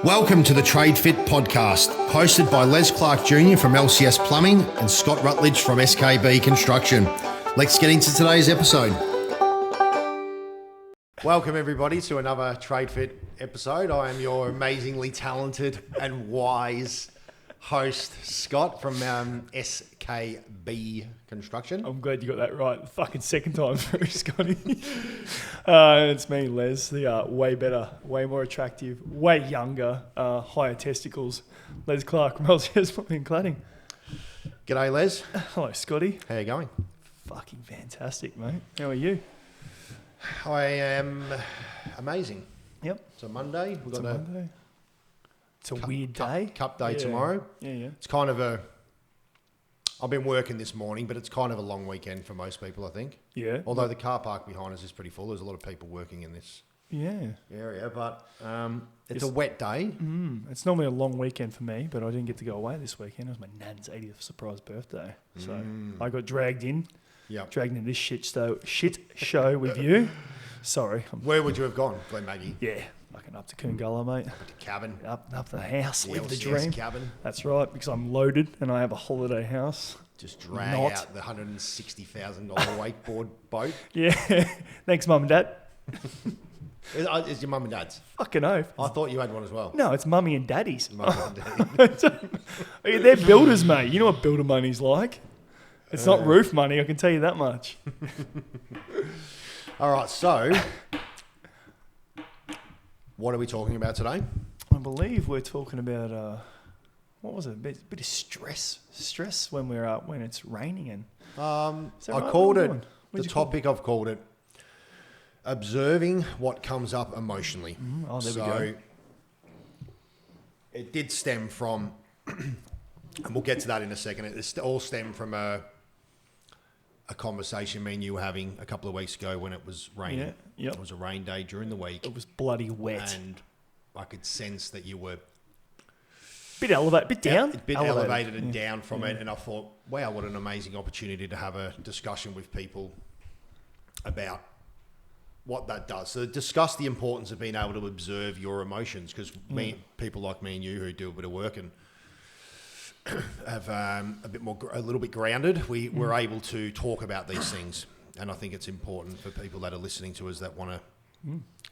Welcome to the TradeFit podcast, hosted by Les Clark Jr. from LCS Plumbing and Scott Rutledge from SKB Construction. Let's get into today's episode. Welcome everybody to another TradeFit episode. I am your amazingly talented and wise host, Scott from SKB Construction. I'm glad you got that right the fucking second time through, Scotty. It's me, Les, the way better, way more attractive, way younger, higher testicles, Les Clark from LCS Plumbing Cladding. G'day, Les. Hello, Scotty. How you going? Fucking fantastic, mate. How are you? I am amazing. Yep. It's a Monday. We've got Monday. It's a weird day. Cup day tomorrow. Yeah. It's kind of I've been working this morning, but it's kind of a long weekend for most people, I think. Yeah. Although the car park behind us is pretty full. There's a lot of people working in this area, but it's a wet day. It's normally a long weekend for me, but I didn't get to go away this weekend. It was my nan's 80th surprise birthday. So I got dragged into this shit show with you. Sorry. Where would you have gone, Glen Maggie? Yeah. Fucking up to Coongullah, mate. Up to cabin. Up to the house, live the LCS dream. cabin. That's right, because I'm loaded and I have a holiday house. Just drag out the $160,000 wakeboard boat. Yeah. Thanks, Mum and Dad. Is your mum and dad's? Fucking oath. I thought you had one as well. No, it's Mummy and Daddy's. Mum and Daddy. They're builders, mate. You know what builder money's like. It's not roof money, I can tell you that much. All right, so what are we talking about today? I believe we're talking about what was it? A bit of stress when when it's raining and. I called it the topic. I've called it observing what comes up emotionally. There we go. It did stem from, and we'll get to that in a second. It all stemmed from a conversation me and you were having a couple of weeks ago when it was raining. Yeah, yep. It was a rain day during the week. It was bloody wet. And I could sense that you were bit down. A bit elevated and down from it. And I thought, wow, what an amazing opportunity to have a discussion with people about what that does. So discuss the importance of being able to observe your emotions, because people like me and you who do a bit of work and have a little bit grounded, we're able to talk about these things. And I think it's important for people that are listening to us that want to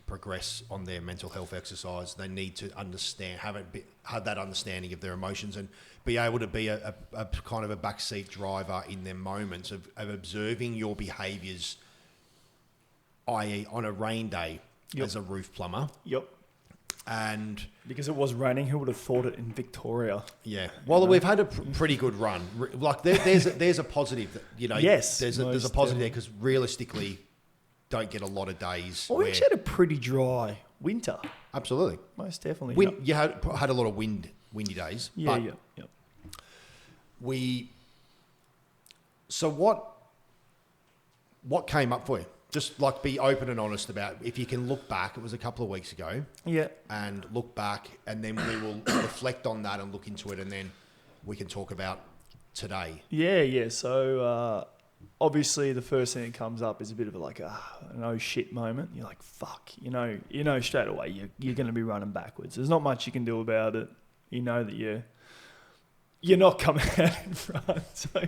progress on their mental health exercise. They need to have that understanding of their emotions and be able to be a kind of a backseat driver in their moments of observing your behaviours, i.e. on a rain day as a roof plumber. Yep. And because it was raining, who would have thought it in Victoria? Yeah. Well, we've had a pretty good run. Like there's a positive that, yes, there's a positive there, because realistically don't get a lot of days. Well, we actually had a pretty dry winter. Absolutely. Most definitely. You had a lot of windy days. Yeah. So what came up for you? Just like be open and honest about, if you can look back, it was a couple of weeks ago. Yeah. And look back, and then we will reflect on that and look into it, and then we can talk about today. Yeah. So obviously the first thing that comes up is a bit of an oh shit moment. You're like, fuck, you know straight away you're going to be running backwards. There's not much you can do about it. You know that you're not coming out in front. So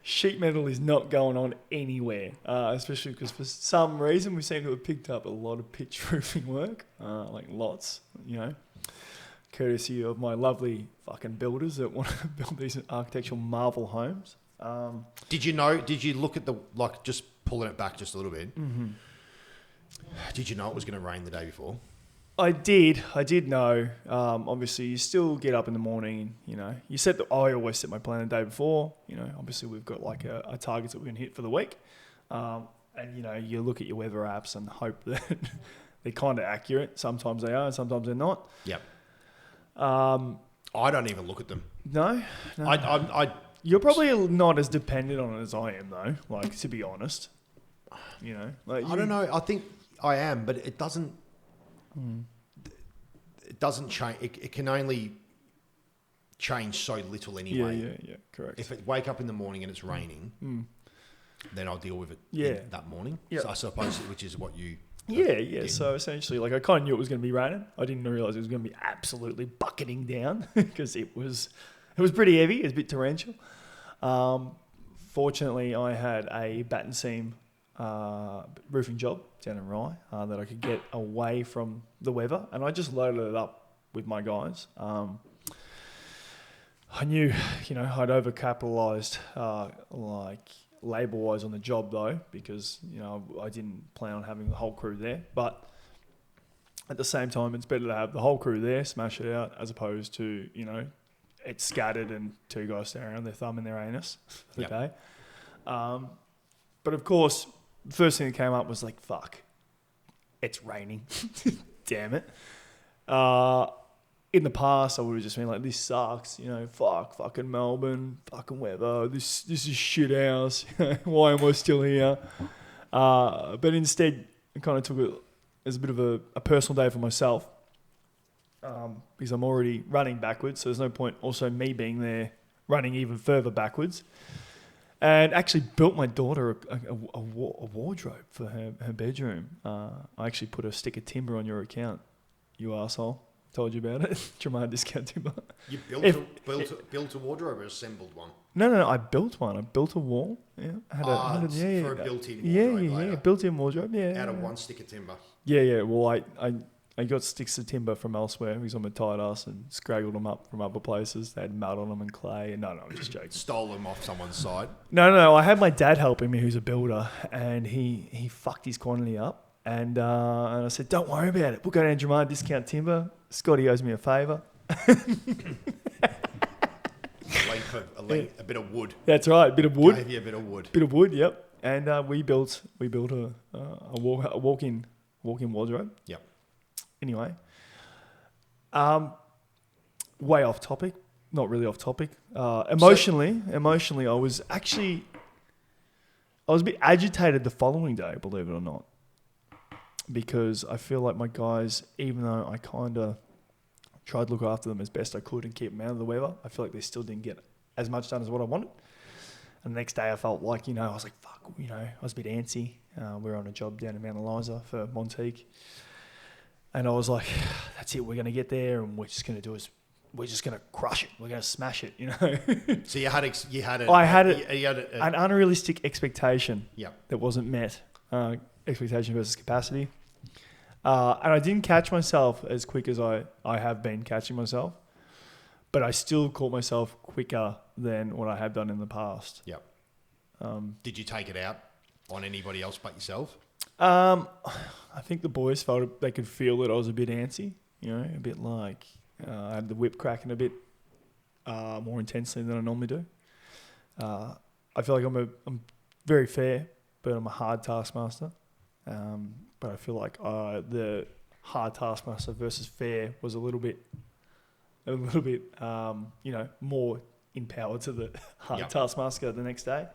sheet metal is not going on anywhere, especially because for some reason we seem to have picked up a lot of pitch roofing work, lots, courtesy of my lovely fucking builders that want to build these architectural marvel homes. Did you look at just pulling it back just a little bit, did you know it was going to rain the day before? I did know. Obviously, you still get up in the morning. I always set my plan the day before. Obviously we've got a targets that we can hit for the week, and you look at your weather apps and hope that they're kind of accurate. Sometimes they are, and sometimes they're not. Yep. I don't even look at them. No. You're probably not as dependent on it as I am, though. To be honest, I don't know. I think I am, but it doesn't. It doesn't change. It can only change so little anyway. Yeah, correct. If I wake up in the morning and it's raining, then I'll deal with it that morning. Yeah. So I suppose, which is what you Yeah. So essentially, like I kind of knew it was going to be raining. I didn't realize it was going to be absolutely bucketing down because it was pretty heavy. It was a bit torrential. Fortunately, I had a bat and seam roofing job down in Rye that I could get away from the weather, and I just loaded it up with my guys. I knew, I'd overcapitalised like labour-wise on the job though, because I didn't plan on having the whole crew there. But at the same time, it's better to have the whole crew there, smash it out, as opposed to it's scattered and two guys staring around their thumb in their anus for the day. But of course, the first thing that came up was like, fuck, it's raining. Damn it. In the past, I would have just been like, this sucks, fucking Melbourne, fucking weather, this is shit house, why am I still here? But instead, I kind of took it as a bit of a personal day for myself, because I'm already running backwards, so there's no point also me being there running even further backwards. And actually built my daughter a wardrobe for her bedroom. I actually put a stick of timber on your account, you arsehole. Told you about it. Tremendous discount timber. You built a wardrobe or assembled one? No. I built one. I built a wall. Yeah. For a built-in wardrobe. Yeah. Built-in wardrobe. Yeah. Out of one stick of timber. Yeah. Well, I got sticks of timber from elsewhere because I'm a tight ass and scraggled them up from other places. They had mud on them and clay. And no, I'm just joking. Stole them off someone's side. No. I had my dad helping me, who's a builder, and he fucked his quantity up. And I said, don't worry about it. We'll go down to Jermaine Discount Timber. Scotty owes me a favour. A bit of wood. That's right, a bit of wood. Gave you a bit of wood. Bit of wood, yep. And we built a walk-in wardrobe. Yep. Anyway, way off topic. Not really off topic. Emotionally, I was a bit agitated the following day, believe it or not. Because I feel like my guys, even though I kind of tried to look after them as best I could and keep them out of the weather, I feel like they still didn't get as much done as what I wanted. And the next day I felt like, I was like, fuck, I was a bit antsy. We were on a job down in Mount Eliza for Monteague. And I was like, that's it, we're going to get there and we're just going to crush it. We're going to smash it, So you had an unrealistic expectation that wasn't met. Expectation versus capacity. And I didn't catch myself as quick as I have been catching myself, but I still caught myself quicker than what I have done in the past. Yep. Did you take it out on anybody else but yourself? I think the boys felt they could feel that I was a bit antsy, a bit like I had the whip cracking a bit more intensely than I normally do. I feel like I'm very fair, but I'm a hard taskmaster. But I feel like the hard taskmaster versus fair was a little bit, more empowered to the hard taskmaster the next day.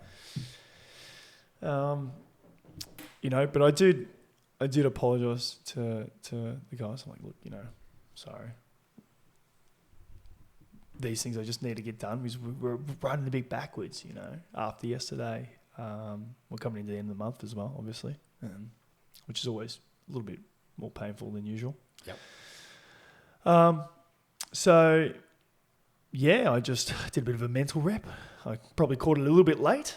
But I did apologise to the guys. I'm like, look, sorry. These things I just need to get done because we're running a bit backwards, after yesterday. We're coming into the end of the month as well, obviously, which is always a little bit more painful than usual. Yep. So, I just did a bit of a mental rep. I probably caught it a little bit late,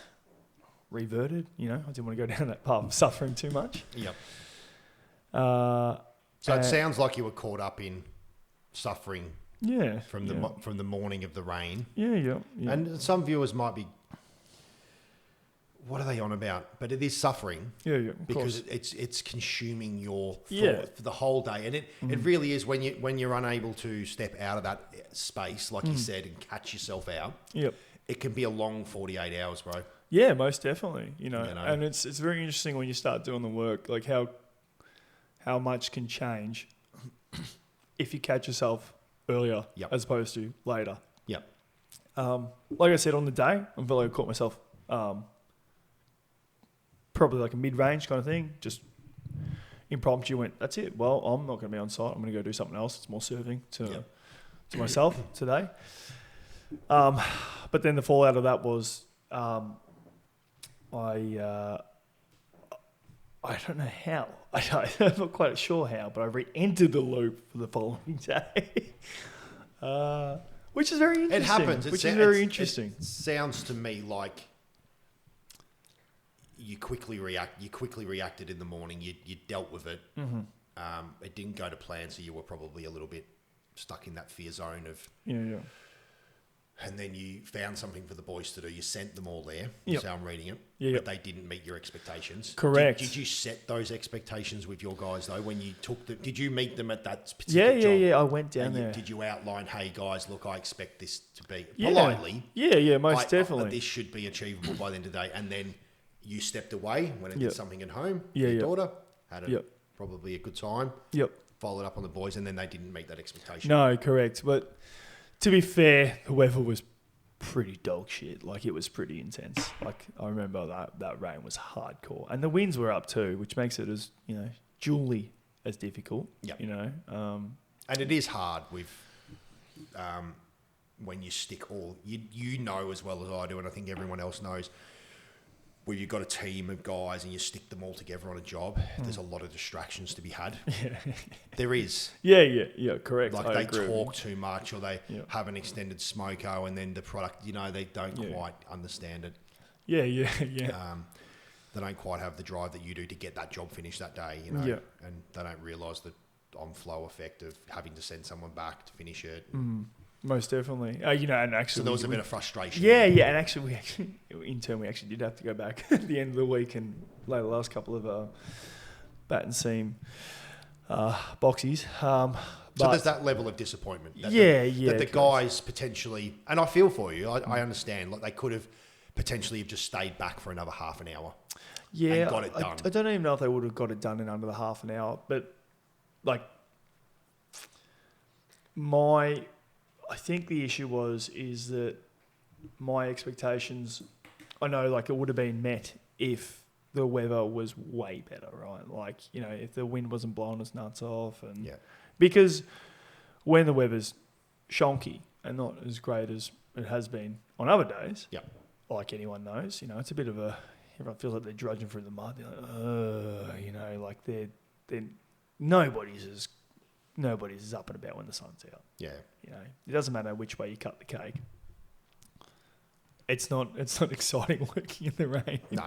reverted, I didn't want to go down that path of suffering too much. Yep. So it sounds like you were caught up in suffering from the morning of the rain. Yeah. And some viewers might be, what are they on about? But it is suffering. Yeah, because it's consuming your thought for the whole day, and it really is when you're unable to step out of that space, like you said, and catch yourself out. Yep. It can be a long 48 hours, bro. Yeah, most definitely. And it's very interesting when you start doing the work, like how much can change if you catch yourself earlier as opposed to later. Yep. Like I said, on the day, I felt like I caught myself. Probably like a mid-range kind of thing, just impromptu went, that's it. Well, I'm not going to be on site. I'm going to go do something else. It's more serving to myself today. But then the fallout of that was I I don't know how. I'm not quite sure how, but I re-entered the loop for the following day. Which is very interesting. It happens. Which is very interesting. It sounds to me like you quickly reacted in the morning. You dealt with it. Mm-hmm. It didn't go to plan, so you were probably a little bit stuck in that fear zone of. Yeah. And then you found something for the boys to do. You sent them all there. Yep. So I'm reading it. Yep. But they didn't meet your expectations. Correct. Did you set those expectations with your guys though? When you took them, did you meet them at that particular job? Yeah. I went down there. Did you outline, hey guys, look, I expect this to be Yeah. politely. Yeah, most definitely. This should be achievable by the end of the day. And then you stepped away, went and Yep. did something at home. Yeah, your daughter had Yep. probably a good time. Yep. Followed up on the boys, and then they didn't meet that expectation. No, correct. But to be fair, the weather was pretty dog shit. Like, it was pretty intense. Like, I remember that rain was hardcore. And the winds were up too, which makes it as, dually as difficult. Yep. And it is hard with when you stick all... You know as well as I do, and I think everyone else knows, where you've got a team of guys and you stick them all together on a job, there's a lot of distractions to be had. Yeah. There is. Yeah, correct. Like, I they agree. talk too much, or they Yeah. have an extended smoko, and then the product, they don't Yeah. quite understand it. Yeah. They don't quite have the drive that you do to get that job finished that day, Yeah. and they don't realise the on-flow effect of having to send someone back to finish it. Most definitely. And actually... So there was a bit of frustration. Yeah, and actually, we did have to go back at the end of the week and lay the last couple of bat and seam boxies. So there's that level of disappointment. That the correct. guys potentially, and I feel for you, I understand, like they could have potentially have just stayed back for another half an hour. Yeah, and got it done. I don't even know if they would have got it done in under the half an hour, but like I think the issue is that my expectations, I know like it would have been met if the weather was way better, right? Like, if the wind wasn't blowing us nuts off, and because when the weather's shonky and not as great as it has been on other days, like anyone knows, it's a bit of everyone feels like they're drudging through the mud. They're like, like they're nobody's as up and about when the sun's out. Yeah. It doesn't matter which way you cut the cake. It's not exciting working in the rain. No.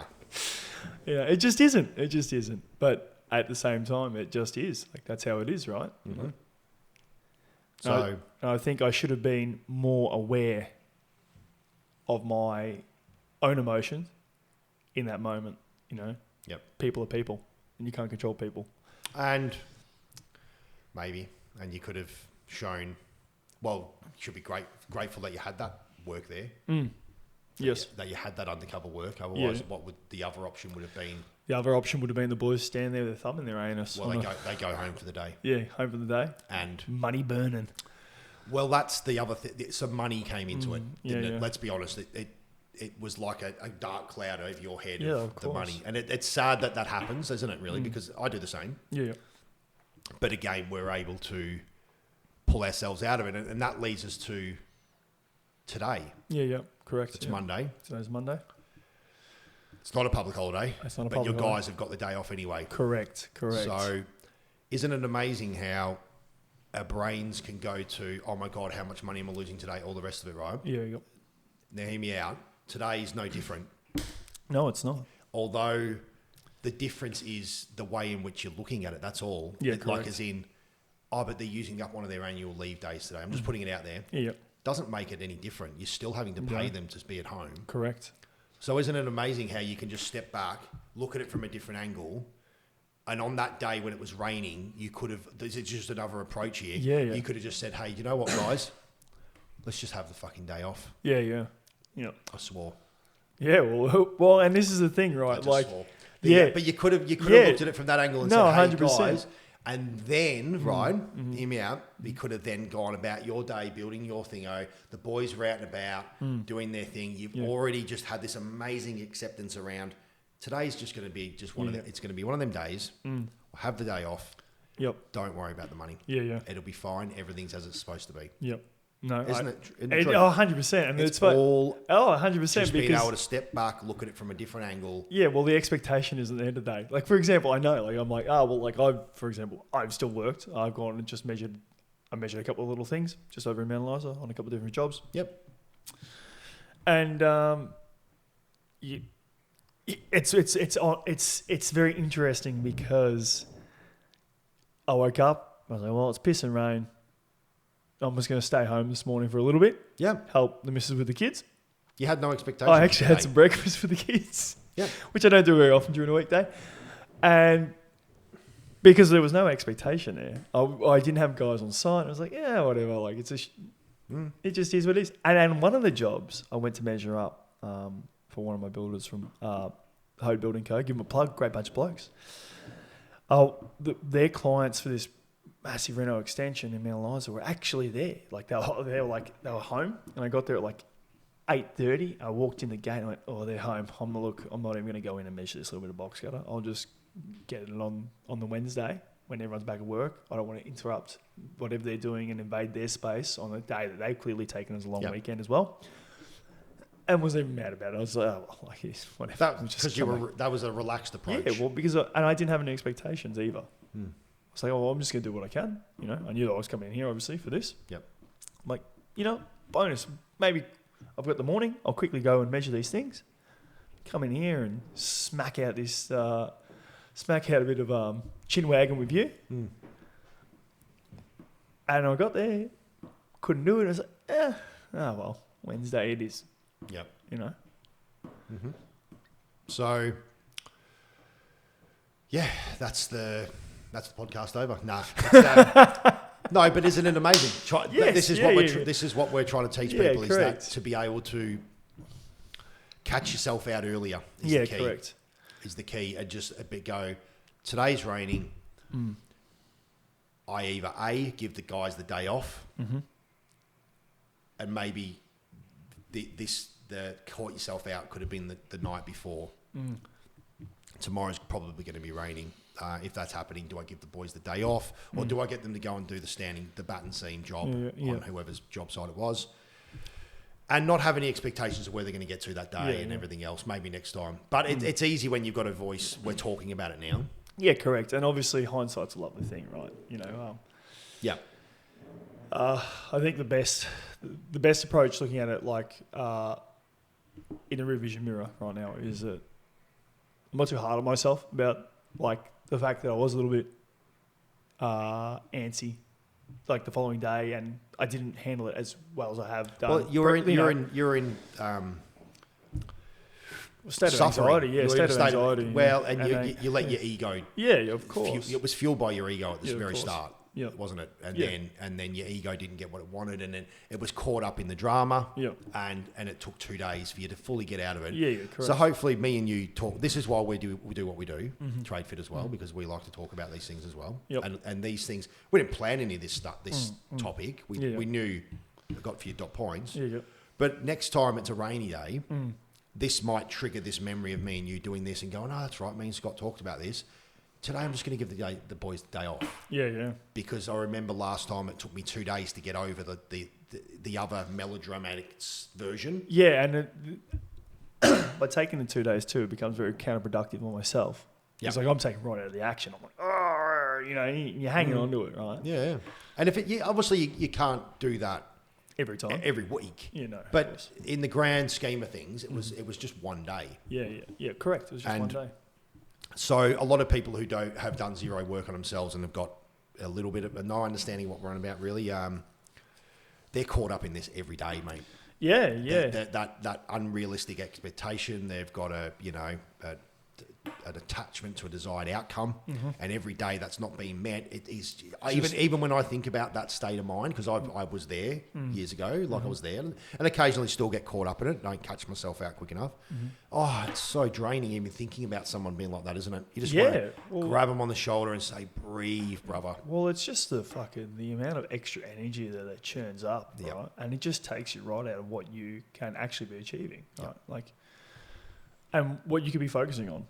It just isn't. But at the same time, it just is. Like, that's how it is, right? Mm-hmm. So I think I should have been more aware of my own emotions in that moment. Yep. People are people, and you can't control people. And you could have shown, you should be grateful that you had that work there. Yes. That you had that undercover work. Otherwise, what would the other option would have been? The other option would have been the boys stand there with their thumb in their anus. Well, they go home for the day. Yeah, home for the day. And money burning. Well, that's the other thing. Some money came into it, didn't it? Yeah. Let's be honest. It was like a dark cloud over your head of the money. And it's sad that happens, isn't it, really? Because I do the same. Yeah. But again, we're able to pull ourselves out of it. And that leads us to today. Yeah, correct. It's Monday. Today's Monday. It's not a public holiday. It's not a but public your holiday. guys have got the day off anyway. Correct. So isn't it amazing how our brains can go to, oh my God, how much money am I losing today? All the rest of it, right? Yeah. Now hear me out. Today is no different. No, it's not. Although the difference is the way in which you're looking at it. That's all. Yeah, like correct. as in, but they're using up one of their annual leave days today. I'm just putting it out there. Yeah. Doesn't make it any different. You're still having to pay them to be at home. Correct. So isn't it amazing how you can just step back, look at it from a different angle, and on that day when it was raining, you could have, this is just another approach here. Yeah. You could have just said, hey, you know what, guys? Let's just have the fucking day off. Yeah. I swore. Yeah, well, and this is the thing, right? I just Like, swore. yeah. But you could have looked at it from that angle and said, hey, 100%. guys. And then, Ryan, hear me out, we could have then gone about your day, building your thingo. The boys were out and about, doing their thing. You've already just had this amazing acceptance around. Today's just going to be just one of them. It's going to be one of them days. We'll have the day off. Yep. Don't worry about the money. Yeah. It'll be fine. Everything's as it's supposed to be. Yep. No, isn't it? In the it truth? 100%. And It's all 100% just being because able to step back, look at it from a different angle. yeah, well, the expectation is at the end of the day. Like, for example, I know, like, I'm like, oh, well, like, I've still worked. I've gone and just measured a couple of little things just over in Mount Eliza on a couple of different jobs. Yep. And it's very interesting because I woke up, I was like, well, it's piss and rain. I'm just going to stay home this morning for a little bit. Yeah. Help the missus with the kids. You had no expectations. I actually had some breakfast for the kids. Yeah. Which I don't do very often during a weekday. And because there was no expectation there, I didn't have guys on site. I was like, yeah, whatever. Like, it just is what it is. And one of the jobs I went to measure up for one of my builders from Hode Building Co. Give them a plug. Great bunch of blokes. Their clients for this massive reno extension in Mount Eliza were actually there. Like they were home, and I got there at like 8:30. I walked in the gate and I went, oh, they're home. I'm not even going to go in and measure this little bit of box cutter. I'll just get it on the Wednesday when everyone's back at work. I don't want to interrupt whatever they're doing and invade their space on a day that they've clearly taken as a long weekend as well. And wasn't even mad about it. I was like, oh, well, like, whatever. That was a relaxed approach. Yeah, well, because I didn't have any expectations either. I was like, oh, well, I'm just going to do what I can. You know, I knew that I was coming in here, obviously, for this. Yep. I'm like, bonus. Maybe I've got the morning. I'll quickly go and measure these things. Come in here and smack out a bit of chin wagging with you. And I got there, couldn't do it. I was like, oh well, Wednesday it is. Yep. Mm-hmm. So, yeah, that's the podcast over. Nah. No, but isn't it amazing? Yes, This is what we're trying to teach people is correct. that to be able to catch yourself out earlier is the key. Correct. Is the key, and just a bit go, today's raining. I either give the guys the day off, and maybe the caught yourself out could have been the night before. Tomorrow's probably going to be raining. If that's happening, do I give the boys the day off, or do I get them to go and do the bat and seam job on whoever's job site it was, and not have any expectations of where they're going to get to that day and everything else? Maybe next time. But it's easy when you've got a voice. We're talking about it now. Yeah, correct. And obviously, hindsight's a lovely thing, right? Yeah. I think the best approach looking at it, like in a rear vision mirror right now, is that I'm not too hard on myself about like the fact that I was a little bit antsy, like the following day, and I didn't handle it as well as I have done. Well, you're in state of suffering. anxiety. Yeah, state of anxiety. Well, and you let your ego. Yeah, of course. It was fueled by your ego at the very course. start. Yeah. Wasn't it? And then your ego didn't get what it wanted, and then it was caught up in the drama. Yeah. And it took 2 days for you to fully get out of it. Yeah, correct. So hopefully, me and you talk. This is why we do what we do, TradeFit as well, because we like to talk about these things as well. Yep. And these things, we didn't plan any of this stuff. This topic, we knew we got a few dot points. Yeah. But next time it's a rainy day, this might trigger this memory of me and you doing this and going, oh, that's right. Me and Scott talked about this. Today, I'm just going to give the boys the day off. Yeah. Because I remember last time it took me 2 days to get over the other melodramatic version. Yeah, and by taking the 2 days too, it becomes very counterproductive on myself. Yep. It's like I'm taking right out of the action. I'm like, oh, you're hanging on to it, right? Yeah. And obviously you can't do that every time, every week. But in the grand scheme of things, it was just 1 day. Yeah. Correct. It was just 1 day. So a lot of people who have done zero work on themselves and have got a little bit of no understanding of what we're on about, really, they're caught up in this every day, mate. Yeah. That unrealistic expectation. They've got an attachment to a desired outcome, and every day that's not being met. It is even when I think about that state of mind, because I was there years ago, I was there, and occasionally still get caught up in it. Don't catch myself out quick enough. Oh, it's so draining even thinking about someone being like that, isn't it? You just want to grab them on the shoulder and say, "Breathe, brother." Well, it's just the amount of extra energy that it churns up, right? And it just takes you right out of what you can actually be achieving, right? Like. And what you could be focusing on.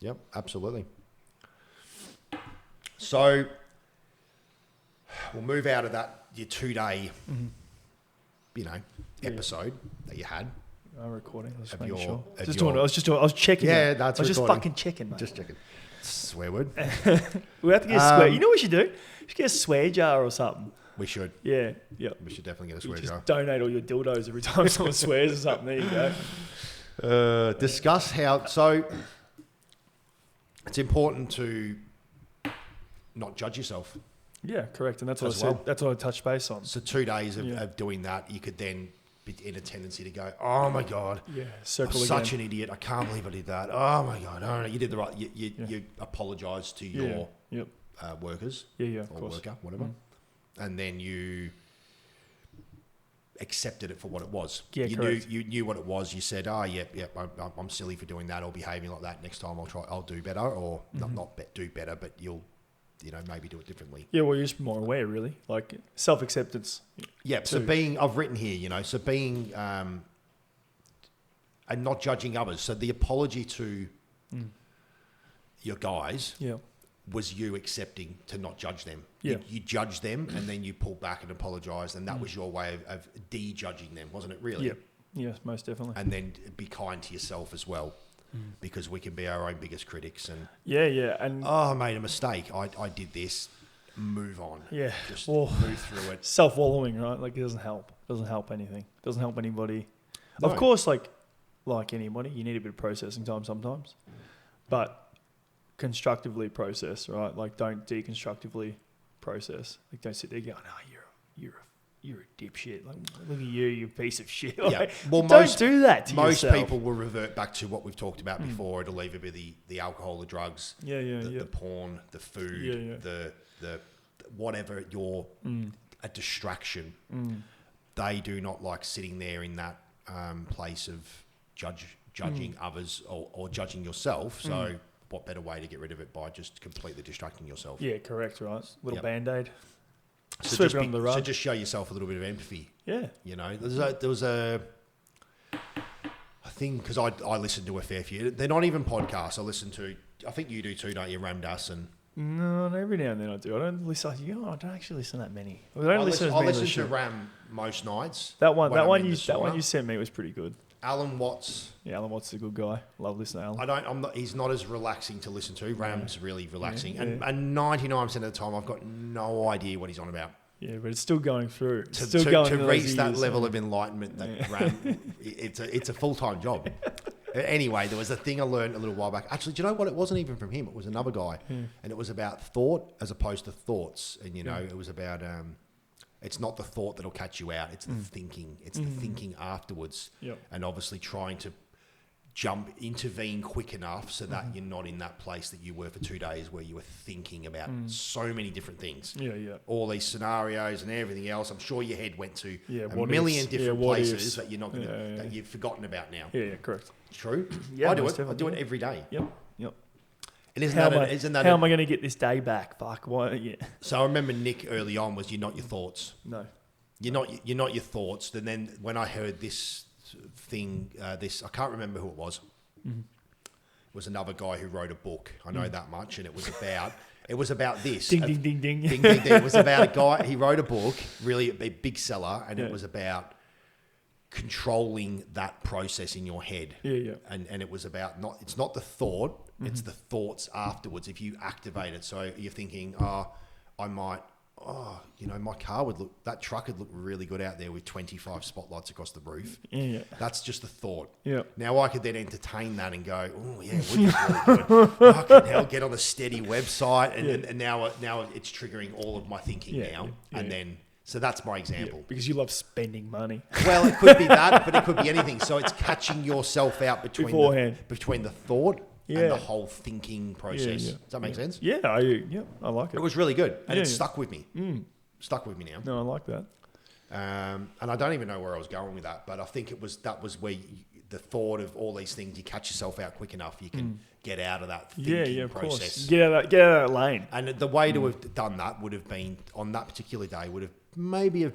Yep, absolutely. So, we'll move out of that your 2-day, episode that you had. Recording. I was Of making your- sure. of Just your- doing. I was checking. Yeah, it. that's I was just recording. fucking checking, mate. Just checking. Swear word. We have to get a swear. You know what we should do? We should get a swear jar or something. We should. Yeah. Yeah. We should definitely get a You swear just jar. donate all your dildos every time someone swears or something. There you go. Discuss how. So it's important to not judge yourself. Yeah, correct. And that's what I As said. well. That's what I touched base on. So 2 days Yeah. of doing that, you could then be in a tendency to go, oh my God, Yeah. I'm Circle again. such an idiot. I can't believe I did that. Oh my God. Oh, no, you did the right. You apologise to your Yep. workers Yeah. Of or course. worker, whatever. And then you accepted it for what it was. Yeah, you correct. knew what it was. You said, "Oh, yep, I'm silly for doing that or behaving like that. Next time I'll do better, or do better, but you'll, maybe do it differently." Yeah. Well, you're just more aware, really. Like self-acceptance. Yeah. So I've written here, so being and not judging others. So the apology to your guys Yeah. was you accepting to not judge them. Yeah. You judged them and then you pulled back and apologised, and that was your way of de-judging them, wasn't it, really? Yeah. Yes, most definitely. And then be kind to yourself as well, because we can be our own biggest critics. And, Yeah. And I made a mistake. I did this. Move on. yeah. Just Well, move through it. self-wallowing, right? Like it doesn't help. It doesn't help anything. It doesn't help anybody. No. Of course, like anybody, you need a bit of processing time sometimes, but constructively process, right? Like don't deconstructively process. Like don't sit there going, "Oh, you're a dipshit. Like look at you piece of shit." Yeah. Like, Well, don't do that to most yourself. people will revert back to what we've talked about before. It'll either be the alcohol, the drugs, Yeah. the porn, the food, the whatever you're a distraction. They do not like sitting there in that place of judging others or judging yourself. So what better way to get rid of it by just completely distracting yourself? Yeah, correct, right? Little Yep. Band-Aid. So Sweep just it under the rug. So just show yourself a little bit of empathy. Yeah. There was a thing, because I listen to a fair few. They're not even podcasts. I listen to. I think you do too, don't you, Ramdas? And No, every now and then I do. I don't listen. I don't actually listen that many. I don't I listen as listen many as I to should. Ram most nights. That one when I'm in you the sauna. sent me was pretty good. Alan Watts. Yeah, Alan Watts is a good guy. Love listening to Alan. I'm not. He's not as relaxing to listen to. Ram's really relaxing, Yeah. and 99% of the time, I've got no idea what he's on about. Yeah, but it's still going through. It's To, still to, going to through reach those that years. level of enlightenment that Ram, it's a full time job. Anyway, there was a thing I learned a little while back. Actually, do you know what? It wasn't even from him. It was another guy, and it was about thought as opposed to thoughts. And it was about. It's not the thought that'll catch you out. It's the thinking. It's the thinking afterwards. Yep. And obviously trying to intervene quick enough so that you're not in that place that you were for 2 days where you were thinking about so many different things. Yeah. All these scenarios and everything else. I'm sure your head went to a what million ifs. different what places ifs. that you're not gonna, that you've forgotten about now. Yeah, correct. True. Yeah, I do most it. I do it definitely. every day. Yep. And isn't How that am I going to get this day back? Fuck. Why? Yeah. So I remember Nick early on was you're not your thoughts. No. You're not your thoughts. And then when I heard this thing, this I can't remember who it was. It was another guy who wrote a book. I know that much, and it was about this. Ding, ding, ding, ding. Ding, ding, ding. It was about a guy. He wrote a book, really a big seller, and it was about controlling that process in your head. Yeah. And it was about it's not the thought, it's the thoughts afterwards. If you activate it, so you're thinking, my car that truck would look really good out there with 25 spotlights across the roof. Yeah. That's just a thought. Yeah. Now I could then entertain that and go, oh yeah, it would be really good. Fucking hell, get on a steady website, and now it's triggering all of my thinking now. Yeah. And then, so that's my example. Because you love spending money. Well, it could be that, but it could be anything. So it's catching yourself out between the thought and the whole thinking process. Yeah. Does that make sense? Yeah, I like it. It was really good, and it Yeah. stuck with me. Stuck with me now. No, I like that. And I don't even know where I was going with that, but I think that was where the thought of all these things, you catch yourself out quick enough, you can get out of that thinking Of process. course. Get out of that lane. And the way to have done that would have been, on that particular day, would have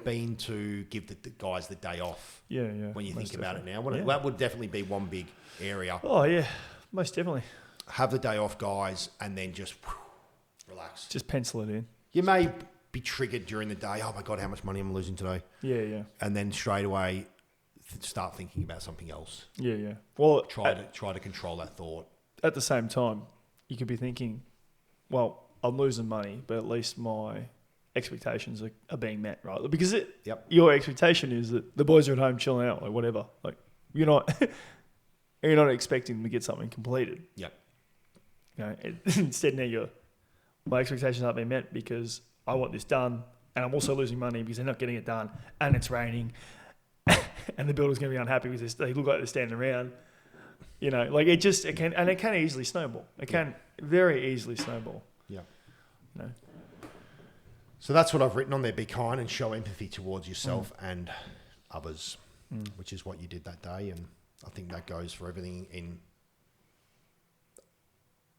been to give the guys the day off. Yeah. When you most think about it now. definitely. That would definitely be one big area. Oh, yeah. Most definitely. Have the day off, guys, and then just relax. Just pencil it in. You may be triggered during the day. Oh my God, how much money am I losing today? Yeah. And then straight away start thinking about something else. Yeah. Well, Try to control that thought. At the same time, you could be thinking, well, I'm losing money, but at least my expectations are being met, right? Because your expectation is that the boys are at home chilling out, like whatever. Like you're not expecting them to get something completed. Yep. You know, instead now my expectations aren't being met because I want this done, and I'm also losing money because they're not getting it done, and it's raining, and the builder's going to be unhappy because they look like they're standing around. You know, like it can easily snowball. It can very easily snowball. Yeah. You know. So that's what I've written on there. Be kind and show empathy towards yourself and others, which is what you did that day. And I think that goes for everything in.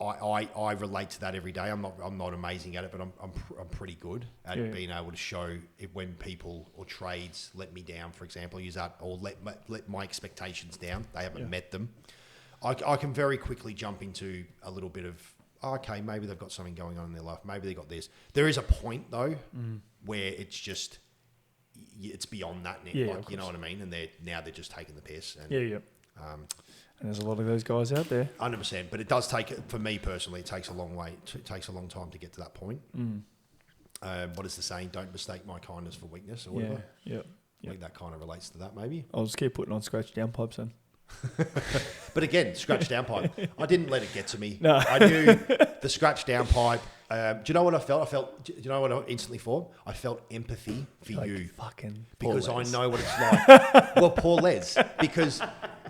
I relate to that every day. I'm not amazing at it, but I'm pretty good at being able to show it when people or trades let me down, for example, use that, or let my expectations down. They haven't met them. I can very quickly jump into a little bit of, okay, maybe they've got something going on in their life. Maybe they got this. There is a point though where it's just, it's beyond that. Like, you know what I mean? And they're just taking the piss. And, and there's a lot of those guys out there. 100%. But it does take, for me personally, it takes a long way. It takes a long time to get to that point. What is the saying? Don't mistake my kindness for weakness or whatever. I think that kind of relates to that maybe. I'll just keep putting on scratch down pipes then. But again, scratch down pipe. I didn't let it get to me. No. I knew the scratch down pipe. Do you know what I felt? Do you know what I instantly thought? I felt empathy for like you. Fucking because poor I Les. know what it's like. Well, poor Les. Because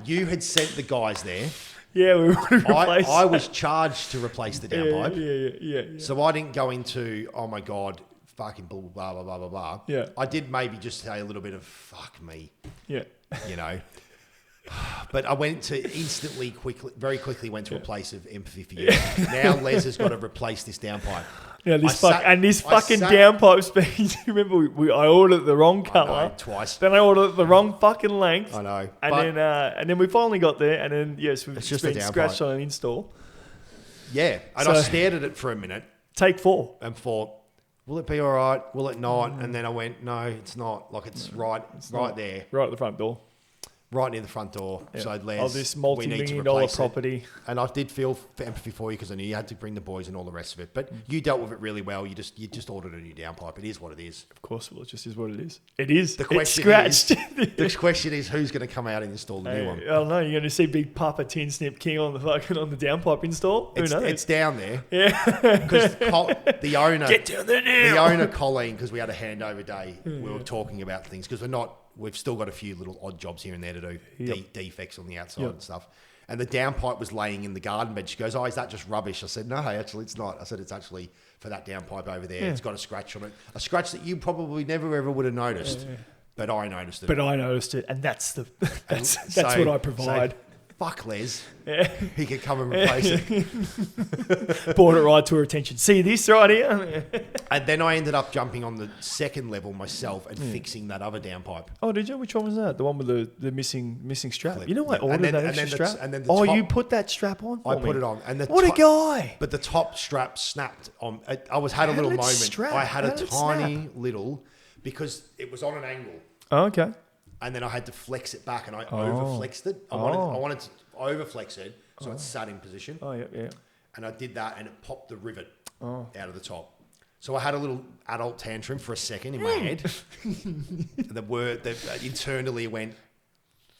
you had sent the guys there. Yeah, we would have replaced. I was charged to replace the downpipe. Yeah. So I didn't go into, oh my God, fucking blah, blah, blah, blah, blah, blah. Yeah. I did maybe just say a little bit of, fuck me. Yeah. You know. But I went to very quickly went to a place of empathy for you. Now Les has got to replace this downpipe. Yeah, this fucking downpipe speed. Remember, I ordered the wrong colour twice. Then I ordered the wrong fucking length. I know. And then we finally got there, and then we've just been scratched on an install. Yeah, and I stared at it for a minute. Take 4. And thought, will it be all right? Will it not? And then I went, no, it's not. Like it's right there, right at the front door. Right near the front door. Yeah. So Les, this multi-million-dollar property. And I did feel empathy for you because I knew you had to bring the boys and all the rest of it. But you dealt with it really well. You just ordered a new downpipe. It is what it is. Of course, well, it just is what it is. It is. It's scratched. The question is, who's going to come out and install the new one? I don't know. You're going to see Big Papa Tin Snip King on the downpipe install. Who knows? It's down there. Yeah. Because the owner, get down there now. The owner Colleen, because we had a handover day, we were talking about things because we've still got a few little odd jobs here and there to do, defects on the outside and stuff. And the downpipe was laying in the garden bed. She goes, oh, is that just rubbish? I said, no, actually, it's not. I said, it's actually for that downpipe over there. It's got a scratch on it. A scratch that you probably never, ever would have noticed. But I noticed it. And that's what I provide. So, fuck Les. Yeah. He could come and replace it. Brought it right to her attention. See this right here? And then I ended up jumping on the second level myself and fixing that other downpipe. Oh, did you? Which one was that? The one with the missing strap? Clip. You know, I ordered that extra strap. And then you put that strap on for me? I put it on. And what a guy! But the top strap snapped on. Had a little moment. I had a tiny little, because it was on an angle. Oh, okay. And then I had to flex it back, and I overflexed it. I wanted to overflex it, so it sat in position. Oh, yeah. And I did that, and it popped the rivet out of the top. So I had a little adult tantrum for a second in my head. The word that internally went,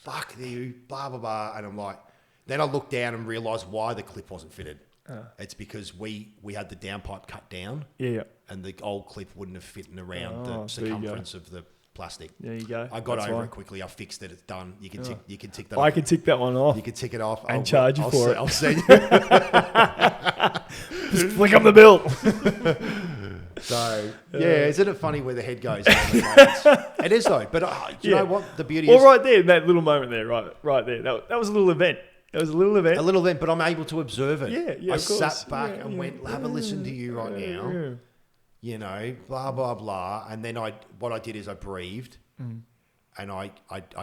fuck you, blah, blah, blah. And I'm like, then I looked down and realised why the clip wasn't fitted. It's because we had the downpipe cut down. Yeah. And the old clip wouldn't have fit around the circumference of the plastic. There you go. I got over it quickly. I fixed it. It's done. You can tick that off. I can tick that one off. You can tick it off. And charge you for it. I'll send you. Just flick on the bill. So, isn't it funny where the head goes? It is though. But you know what? The beauty is... Well, right there, that little moment there, right there. That was a little event. It was a little event. But I'm able to observe it. Yeah, I sat back and went, have a listen to you right now. Yeah. You know, blah, blah, blah. And then what I did is I breathed and I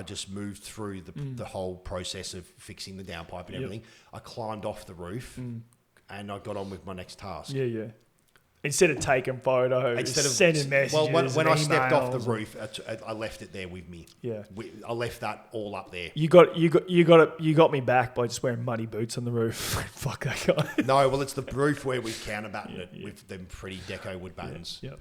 just moved through the whole process of fixing the downpipe and everything. I climbed off the roof and I got on with my next task. Yeah. Instead of taking photos, sending messages. Well, when I stepped off the emails. roof, I left it there with me. Yeah. I left that all up there. You got me back by just wearing muddy boots on the roof. Fuck that guy. No, well, it's the roof where we counterbattened it with them pretty deco wood battens. Yep.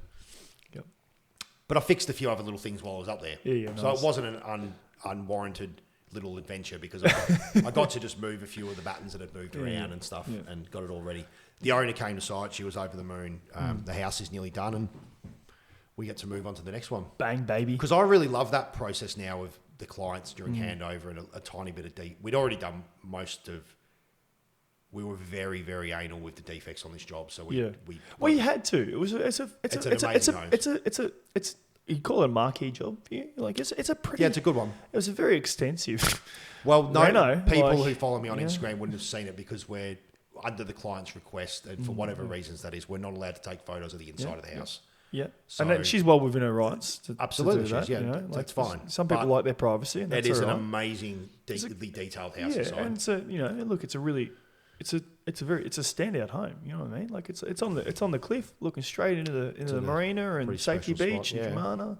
But I fixed a few other little things while I was up there. Yeah, So nice. it wasn't an unwarranted little adventure because I got to just move a few of the battens that had moved around and stuff and got it all ready. The owner came to site. She was over the moon. The house is nearly done and we get to move on to the next one. Bang, baby. Because I really love that process now of the clients during handover and a tiny bit of We'd already done we were very, very anal with the defects on this job. So well, you had to. It's you call it a marquee job for you. Like it's a pretty. Yeah, it's a good one. It was a very extensive. Well, no, people like, who follow me on Instagram wouldn't have seen it because we're under the client's request, and for whatever reasons that is, we're not allowed to take photos of the inside of the house. Yeah, So- and then she's well within her rights to Absolutely, to do that. she is, yeah, you know? Like, that's fine. Some people But like their privacy, and that's It is all an right. amazing, deeply detailed house Yeah, inside. and it's a look, it's a standout home. You know what I mean? Like it's on the cliff, looking straight into the marina and pretty Safety special Beach spot, and yeah. Kumana.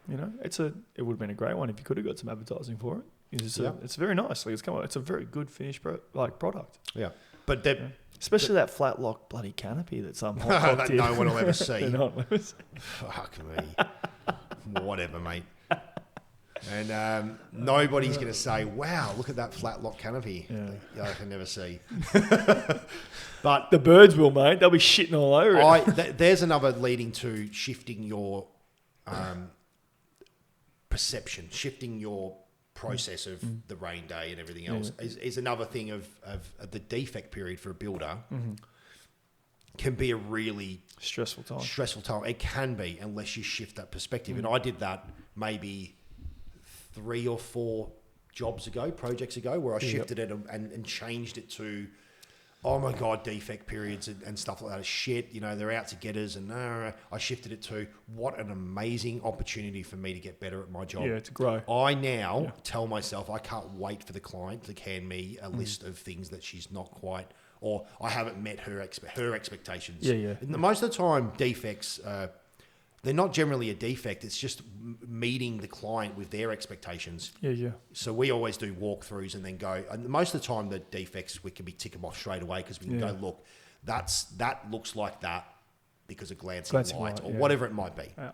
You know, it would have been a great one if you could have got some advertising for it. It's very nice. Like it's a very good finished product. Yeah, but Especially that flat lock bloody canopy that some hot that cock did. no one will ever see. They're not. Fuck me. Whatever, mate. And nobody's going to say, wow, look at that flat lock canopy. Yeah. I can never see. But The birds will, mate. They'll be shitting all over it. there's another leading to shifting your perception, shifting your process of the rain day and everything else is another thing of the defect period for a builder can be a really Stressful time. It can be unless you shift that perspective. And I did that maybe 3 or 4 projects ago, where I shifted it and changed it to, oh my God, defect periods and stuff like that is shit. You know, they're out to get us. And I shifted it to what an amazing opportunity for me to get better at my job. Yeah, to grow. I now tell myself I can't wait for the client to hand me a list of things that she's not quite, or I haven't met her expectations. Yeah. And most of the time, defects, they're not generally a defect. It's just meeting the client with their expectations. Yeah. So we always do walkthroughs and then go. And most of the time, the defects we can be tick them off straight away because we can go, look, that looks like that because of glancing light or whatever it might be. Yeah.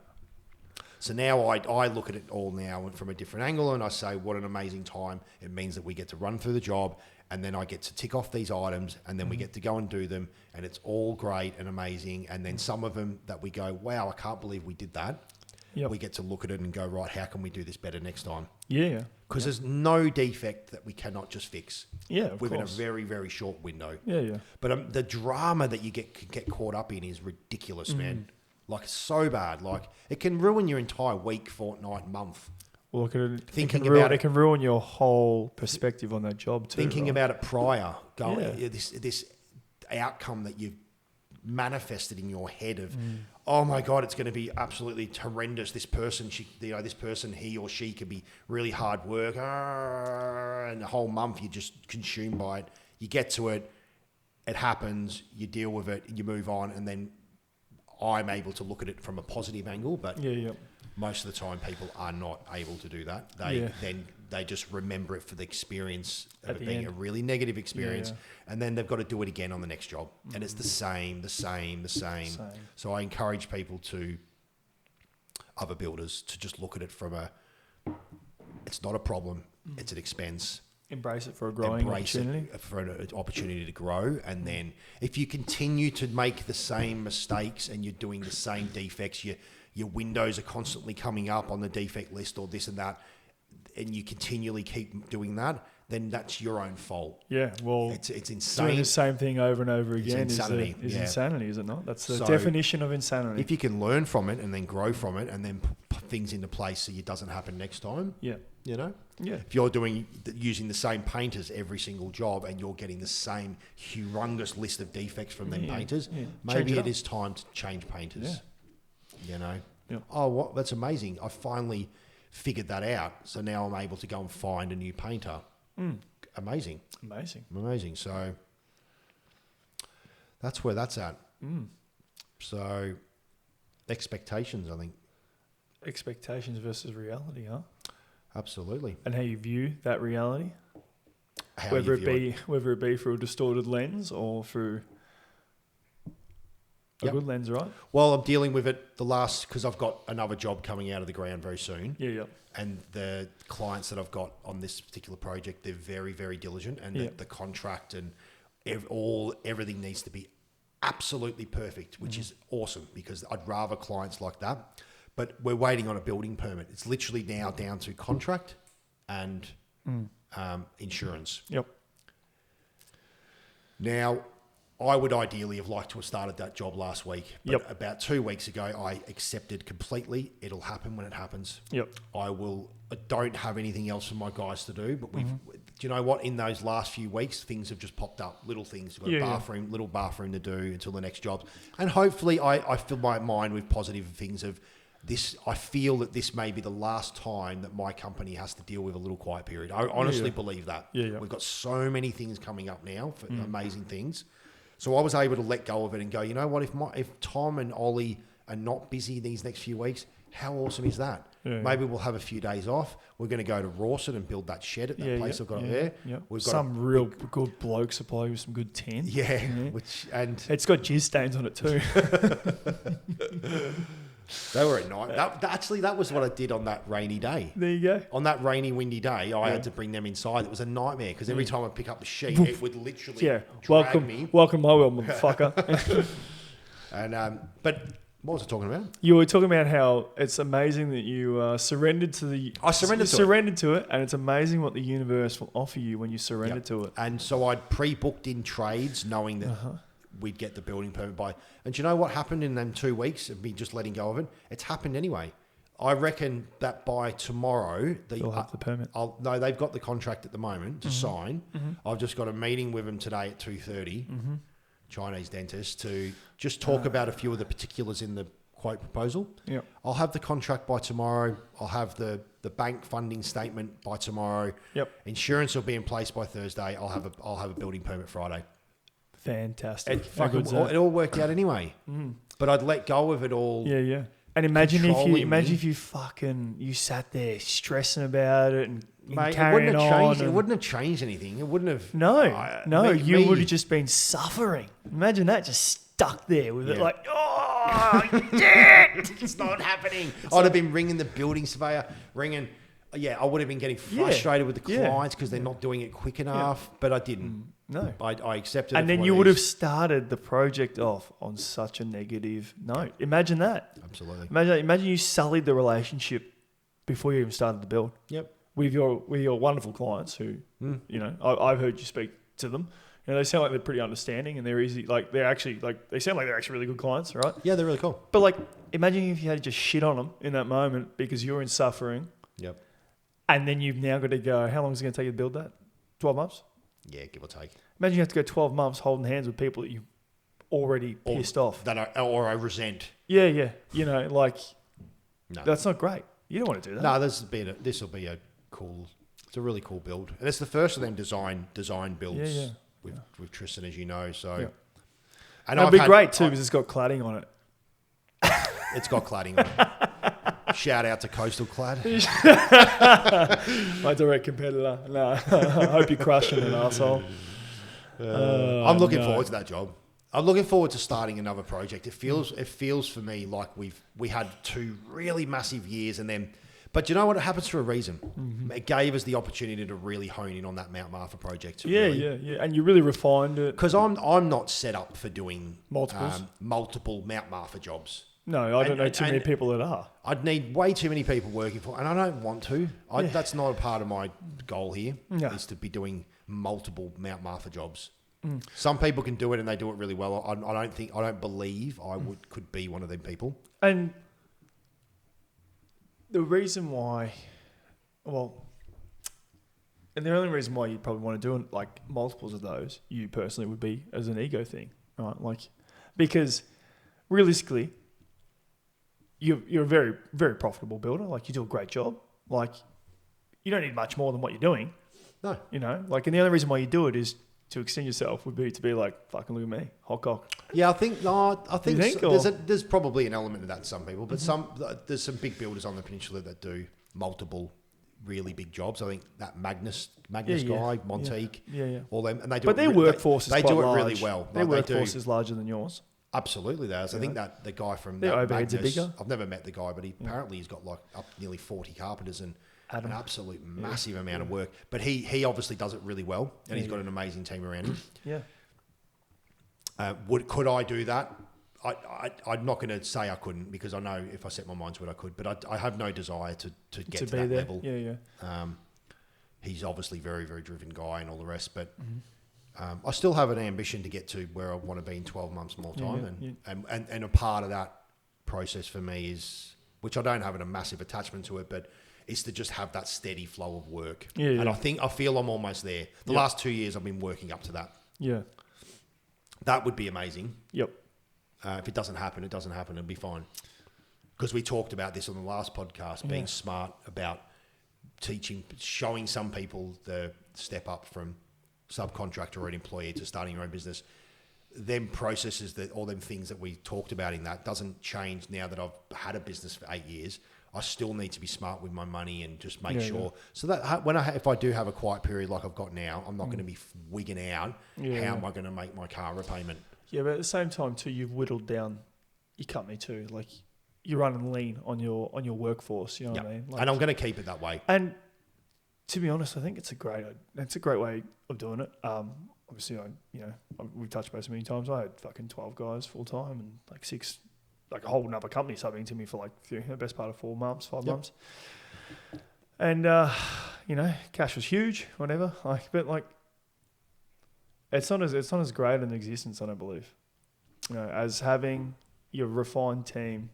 So now I look at it all now from a different angle and I say, what an amazing time. It means that we get to run through the job and then I get to tick off these items and then we get to go and do them and it's all great and amazing. And then some of them that we go, wow, I can't believe we did that. Yep. We get to look at it and go, right, how can we do this better next time? Yeah. Because there's no defect that we cannot just fix. Yeah, of within course. a very, very short window. Yeah. But the drama that you get caught up in is ridiculous, man. Like, so bad. Like, it can ruin your entire week, fortnight, month. Well, it can ruin your whole perspective on that job too. Thinking right? about it prior, going this outcome that you've manifested in your head of, oh my God, it's going to be absolutely horrendous. This person, he or she could be really hard work, and the whole month you're just consumed by it. You get to it, it happens, you deal with it, you move on, and then I'm able to look at it from a positive angle, but most of the time people are not able to do that. They just remember it for the experience of it being a really negative experience, and then they've got to do it again on the next job, and it's the same. So I encourage people other builders to just look at it from it's not a problem, it's an expense. Embrace it for a growing opportunity. For an opportunity to grow. And then if you continue to make the same mistakes and you're doing the same defects, your windows are constantly coming up on the defect list or this and that, and you continually keep doing that, then that's your own fault. Yeah, well, it's insane. Doing the same thing over and over again insanity. is insanity, is it not? That's the definition of insanity. If you can learn from it and then grow from it and then put things into place so it doesn't happen next time, you know? Yeah. If you're using the same painters every single job and you're getting the same humongous list of defects from them painters, maybe it is time to change painters. You know? Yeah. Oh, that's amazing. I finally figured that out. So now I'm able to go and find a new painter. Amazing. Amazing. So that's where that's at. So expectations, I think. Expectations versus reality, huh? Absolutely. And how you view that reality, How whether you view whether it be through a distorted lens or through a good lens, right? Well, I'm dealing with it because I've got another job coming out of the ground very soon. Yeah, yeah. And the clients that I've got on this particular project, they're very, very diligent, and the contract and everything needs to be absolutely perfect, which is awesome because I'd rather clients like that. But we're waiting on a building permit. It's literally now down to contract and insurance. Yep. Now, I would ideally have liked to have started that job last week. But about 2 weeks ago, I accepted completely. It'll happen when it happens. Yep. I don't have anything else for my guys to do. But do you know what? In those last few weeks, things have just popped up. Little things. We've got a little bathroom to do until the next job. And hopefully I fill my mind with positive things of this. I feel that this may be the last time that my company has to deal with a little quiet period. I honestly believe that. Yeah. We've got so many things coming up now for amazing things. So I was able to let go of it and go, you know what, if Tom and Ollie are not busy these next few weeks, how awesome is that? Yeah, Maybe we'll have a few days off. We're going to go to Rawson and build that shed at that place I've got up there. Yeah. We've got some real good bloke supply with some good tin. Yeah. It's got jizz stains on it too. They were at night. That was what I did on that rainy day. There you go. On that rainy, windy day, I had to bring them inside. It was a nightmare because every time I pick up the sheet, it would literally drag me. Welcome my world, motherfucker. And but what was I talking about? You were talking about how it's amazing that you surrendered to the. I surrendered to it, and it's amazing what the universe will offer you when you surrender to it. And so I'd pre-booked in trades, knowing that we'd get the building permit by. And do you know what happened in them 2 weeks of me just letting go of it? It's happened anyway. I reckon that by tomorrow, they'll have the permit. No, they've got the contract at the moment to sign. I've just got a meeting with them today at 2:30. Chinese dentist, to just talk about a few of the particulars in the quote proposal. Yep. I'll have the contract by tomorrow. I'll have the bank funding statement by tomorrow. Yep. Insurance will be in place by Thursday. I'll have a building permit Friday. Fantastic. It all worked out anyway. But I'd let go of it all. Yeah. And imagine if you sat there stressing about it and carrying on. It wouldn't have changed anything. It wouldn't have. You would have just been suffering. Imagine that, just stuck there with it like, oh, shit, it's not happening. I'd have been ringing the building surveyor, I would have been getting frustrated with the clients because they're not doing it quick enough, but I didn't. No. I accepted it. And then you would have started the project off on such a negative note. Imagine that. Absolutely. Imagine you sullied the relationship before you even started the build. Yep. With your wonderful clients who, I've heard you speak to them. They sound like they're pretty understanding and they're easy. Like they sound like they're actually really good clients, right? Yeah, they're really cool. But imagine if you had to just shit on them in that moment because you're in suffering. Yep. And then you've now got to go, how long is it going to take you to build that? 12 months? Yeah, give or take. Imagine you have to go 12 months holding hands with people that you already pissed off. Or I resent. Yeah. No. That's not great. You don't want to do that. No, this will be a cool, it's a really cool build. And it's the first of them design builds with Tristan, as you know. So, and it'll be great too because it's got cladding on it. It's got cladding on it. Shout out to Coastal Clad. My direct competitor. No, I hope you're crushing it, arsehole. I'm looking forward to that job. I'm looking forward to starting another project. It feels for me like we had 2 really massive years but you know what? It happens for a reason. It gave us the opportunity to really hone in on that Mount Martha project. Yeah. And you really refined it. Because I'm not set up for doing multiple Mount Martha jobs. No, I don't know too many people that are. I'd need way too many people working for, and I don't want to. That's not a part of my goal here. Is to be doing multiple Mount Martha jobs. Some people can do it and they do it really well. I don't believe I could be one of them people. And the reason why, and the only reason why you'd probably want to do it, like multiples of those, you personally would be as an ego thing, right? Because realistically, you're a very, very profitable builder. You do a great job. You don't need much more than what you're doing. No. And the only reason why you do it is to extend yourself would be to be like, fucking look at me, hot cock. Yeah, I think You think, there's probably an element of that to some people, but there's some big builders on the peninsula that do multiple really big jobs. I think that Magnus guy, Monteque, all them, and they do. But their workforce is they quite do it large. really well. Their Like, workforce is larger than yours. Absolutely, there is. I think that the guy from Their that overheads are Magnus, bigger. I've never met the guy, but apparently he's got like up nearly 40 carpenters and an absolute massive amount of work. But he obviously does it really well, and he's got an amazing team around him. Yeah. Could I do that? I'm not going to say I couldn't, because I know if I set my mind to it, I could. But I have no desire to get to that there. level. Yeah. He's obviously very, very driven guy and all the rest, but I still have an ambition to get to where I want to be in 12 months more time. And a part of that process for me is, which I don't have a massive attachment to it, but is to just have that steady flow of work. And I feel I'm almost there. The last 2 years I've been working up to that. Yeah. That would be amazing. Yep. If it doesn't happen, it doesn't happen. It'll be fine. Because we talked about this on the last podcast, being smart about showing some people the step up from subcontractor or an employee to starting your own business. Them processes, all them things that we talked about in that doesn't change now that I've had a business for 8 years. I still need to be smart with my money and just make sure. So that if I do have a quiet period like I've got now, I'm not going to be wigging out. How am I going to make my car repayment? Yeah, but at the same time too, you've whittled down your company too. Like, you're running lean on your workforce. You know what I mean? Like, and I'm going to keep it that way. And to be honest, I think it's a great way of doing it. Obviously, we've touched base many times. I had fucking 12 guys full time and like 6. Like a whole another company subbing to me for like the best part of 4 months, 5 months. And, cash was huge, whatever. But it's not as great an existence, I don't believe. As having your refined team,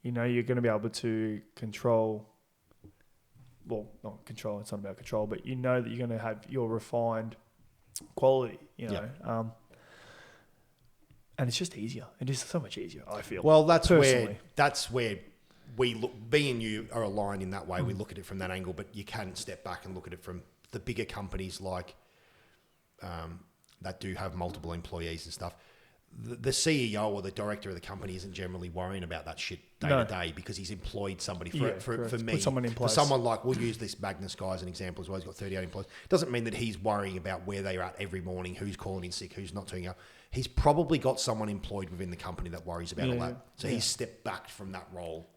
you're going to be able to control, well, not control, it's not about control, but you know that you're going to have your refined quality, and it's just easier. It is so much easier, I feel. Well, that's where we look. Me and you are aligned in that way. We look at it from that angle, but you can step back and look at it from the bigger companies like that do have multiple employees and stuff. The CEO or the director of the company isn't generally worrying about that shit day to day, because he's employed somebody for me. Put someone in place. For someone like, we'll use this Magnus guy as an example as well. He's got 38 employees. Doesn't mean that he's worrying about where they're at every morning, who's calling in sick, who's not turning up. He's probably got someone employed within the company that worries about all that. So he's stepped back from that role.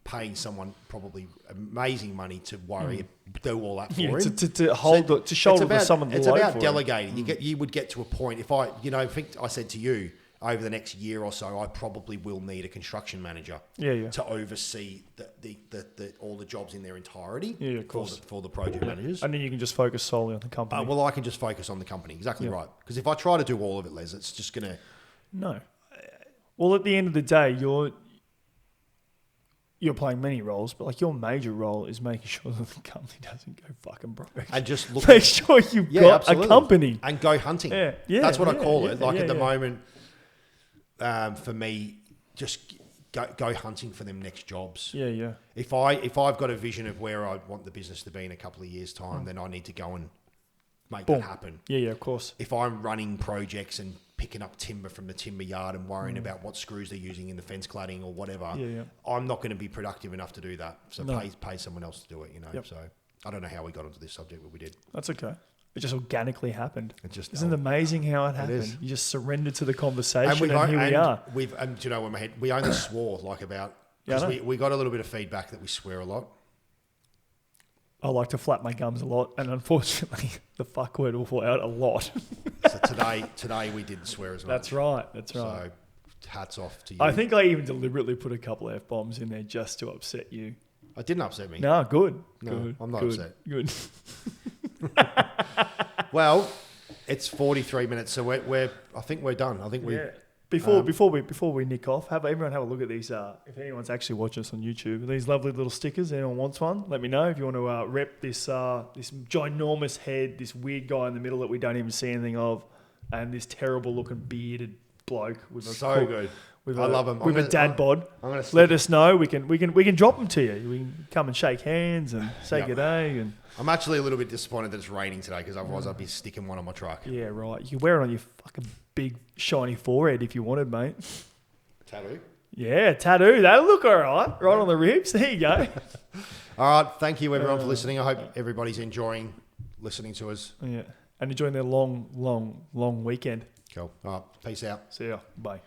Paying someone probably amazing money to worry, do all that for him. To shoulder some of the load. It's about delegating. You would get to a point, if I think I said to you, over the next year or so, I probably will need a construction manager to oversee all the jobs in their entirety of course. For the project managers. And then you can just focus solely on the company. I can just focus on the company. Exactly right. Because if I try to do all of it, Les, it's just going to... No. Well, at the end of the day, you're playing many roles, but like your major role is making sure that the company doesn't go fucking broke. And just make sure you've got a company. And go hunting. That's what I call it. Like at the moment... for me, just go hunting for them next jobs. If I've got a vision of where I want the business to be in a couple of years' time, then I need to go and make that happen. Of course. If I'm running projects and picking up timber from the timber yard and worrying about what screws they're using in the fence cladding or whatever, I'm not going to be productive enough to do that. So pay someone else to do it. So I don't know how we got onto this subject, but we did. That's okay. It just organically happened. Isn't it amazing how it happened? You just surrendered to the conversation, and here we are. We only swore because we got a little bit of feedback that we swear a lot. I like to flap my gums a lot, and unfortunately, the fuck word will fall out a lot. So today we didn't swear as much. That's right. So hats off to you. I think I even deliberately put a couple of F-bombs in there just to upset you. It didn't upset me. No, good. I'm not upset. Good. Well, it's 43 minutes, so I think we're done. I think we. Before we nick off, everyone have a look at these. If anyone's actually watching us on YouTube, these lovely little stickers. Anyone wants one? Let me know if you want to rep this ginormous head, this weird guy in the middle that we don't even see anything of, and this terrible looking bearded bloke with I love them. With a dad bod. I'm gonna Let us know. We can drop them to you. We can come and shake hands and say Yep. good day. And I'm actually a little bit disappointed that it's raining today because otherwise I'd be sticking one on my truck. yeah, right. You can wear it on your fucking big shiny forehead if you wanted, mate. Tattoo. Yeah, tattoo. That'll look all right. Right on the ribs. There you go. All right. Thank you everyone for listening. I hope everybody's enjoying listening to us. Yeah. And enjoying their long weekend. Cool. All right. Peace out. See ya. Bye.